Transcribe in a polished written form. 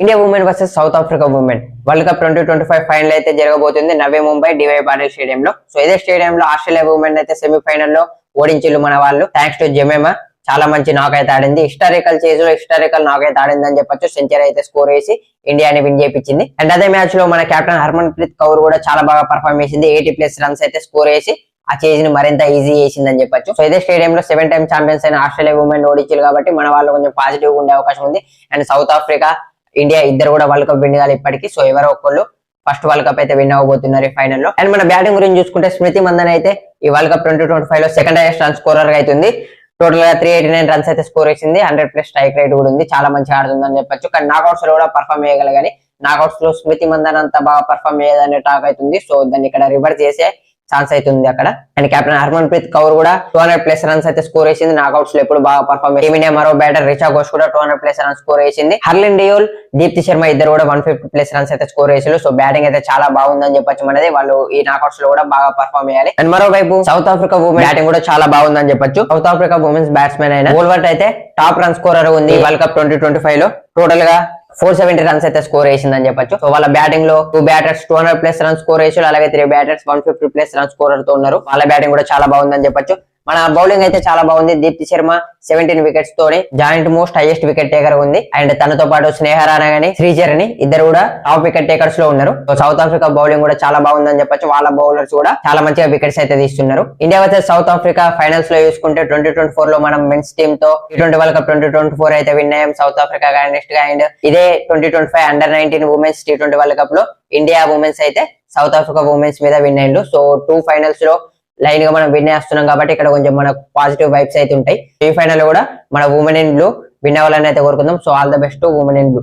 India women versus south Africa women world cup 2025 final అయితే జరగబోతుంది నవీ Mumbai DY Patil stadium లో. So ఇదే స్టేడియం లో ఆస్ట్రేలియా ఉమెన్ అయితే సెమీఫైనల్ లో ఓడించిల్లు మన వాళ్ళు. థ్యాంక్స్ టు జెమేమా, చాలా మంచి నాక్ అయితే ఆడింది. హిస్టారికల్ చేజ్ లో హిస్టారికల్ నాక్ అయితే ఆడింది అని చెప్పొచ్చు. సెంచరీ అయితే స్కోర్ చేసి ఇండియాని విన్ చేయించింది. అండ్ అదే మ్యాచ్ లో మన కెప్టెన్ హర్మన్ ప్రీత్ కౌర్ కూడా చాలా బాగా పర్ఫార్మ్ చేసింది. 80+ రన్స్ అయితే స్కోర్ చేసి ఆ చేజ్ ని మరింత ఈజీ చేసిందని చెప్పొచ్చు. సో ఇదే స్టేడియం లో 7 టైమ్ ఛాంపియన్స్ అయిన ఆస్ట్రేలియా ఉమెన్ ఓడించారు కాబట్టి మన వాళ్ళు కొంచెం పాజిటివ్ గా ఉండే అవకాశం ఉంది. అండ్ సౌత్ ఆఫ్రికా, ఇండియా ఇద్దరు కూడా వరల్డ్ కప్ విన్ కావాలి ఇప్పటికి. సో ఎవరో ఒకళ్ళు ఫస్ట్ వరల్డ్ కప్ అయితే విన్ అవ్వబోతున్నారు ఈ ఫైనల్ లో. అండ్ మన బ్యాటింగ్ గురించి చూసుకుంటే స్మృతి మందన్ అయితే ఈ వరల్డ్ కప్ 2025 లో సెకండ్ హైయెస్ట్ రన్ స్కోరర్ గా అవుతుంది. టోటల్ గా 389 రన్స్ అయితే స్కోర్ చేసింది. 100+ స్ట్రైక్ రేట్ కూడా ఉంది. చాలా మంచిగా ఆడుతుందని చెప్పొచ్చు. కానీ నాకౌట్స్ లో కూడా పర్ఫామ్ చేయగలగాని నాకౌట్స్ లో స్మృతి మందన్ అంతా బాగా పర్ఫామ్ చేయదనే టాక్ అవుతుంది. సో దాన్ని ఇక్కడ రివర్స్ చేసే ఛాన్స్ అవుతుంది అక్కడ. అండ్ కెప్టెన్ హర్మన్ ప్రీత్ కౌర్ కూడా 200+ రన్స్ అయితే స్కోర్ చేసింది. నాకౌట్స్ లో ఎప్పుడు బాగా పర్ఫామ్ చేసింది. టీమిండియా మరో బ్యాటర్ రిచా ఘోష్ కూడా 200+ రన్స్ స్కోర్ చేసింది. హర్లిన్ డియోల్, దీప్తి శర్మ ఇద్దరు కూడా 150+ రన్స్ అయితే స్కోర్ చేసారు. సో బ్యాటింగ్ అయితే చాలా బాగుందని చెప్పొచ్చు. మనది వాళ్ళు ఈ నాకౌట్స్ లో కూడా బాగా పర్ఫామ్ చేయాలి. అండ్ మరోవైపు సౌత్ ఆఫ్రికా ఉమెన్ బ్యాటింగ్ కూడా చాలా బాగుందని చెప్పొచ్చు. సౌత్ ఆఫ్రికా ఉమెన్స్ బ్యాట్స్మెన్ అయిన బోల్వర్ట్ అయితే టాప్ రన్ స్కోరర్ ఉంది వరల్డ్ కప్ 2025 లో. టోటల్ గా 470 రన్స్ అయితే స్కోర్ చేసిందని చెప్పొచ్చు. సో వాళ్ళ బ్యాటింగ్ లో 2 బ్యాటర్స్ 200+ రన్స్ స్కోర్ చేసారు. అలాగే 3 బ్యాటర్స్ 150+ రన్స్ స్కోరర్ తో ఉన్నారు. వాళ్ళ బ్యాటింగ్ కూడా చాలా బాగుందని చెప్పొచ్చు. మన బౌలింగ్ అయితే చాలా బాగుంది. దీప్తి శర్మ 17 వికెట్స్ తోని joint most highest wicket taker ఉంది. అండ్ తనతో పాటు స్నేహ రాణా గాని శ్రీచరణి ఇద్దరు కూడా టాప్ వికెట్ టేకర్స్ లో ఉన్నారు. సో సౌత్ ఆఫ్రికా బౌలింగ్ కూడా చాలా బాగుందని చెప్పొచ్చు. వాళ్ళ బౌలర్స్ కూడా చాలా మంచిగా వికెట్స్ అయితే తీస్తున్నారు. India versus south Africa finals లో చూసుకుంటే 2024 లో మనం మెన్స్ టీమ్ తో T20 వరల్డ్ కప్ 2024 అయితే విన్ అయ్యాం సౌత్ ఆఫ్రికా అగైన్స్ట్ గా. అండ్ ఇదే 2025 under-19 women's T20 world cup లో ఇండియా ఉమెన్స్ అయితే సౌత్ ఆఫ్రికా ఉమెన్స్ మీద విన్ అయ్యిండు. సో 2 ఫైనల్స్ లో లైన్ గా మనం విన్ చేస్తున్నాం కాబట్టి ఇక్కడ కొంచెం మనకు పాజిటివ్ వైబ్స్ అయితే ఉంటాయి. ఈ ఫైనల్ లో కూడా మన ఉమెన్ ఇన్ బ్లూ విన్ అవ్వాలని అయితే కోరుకుందాం. So all the best women in blue.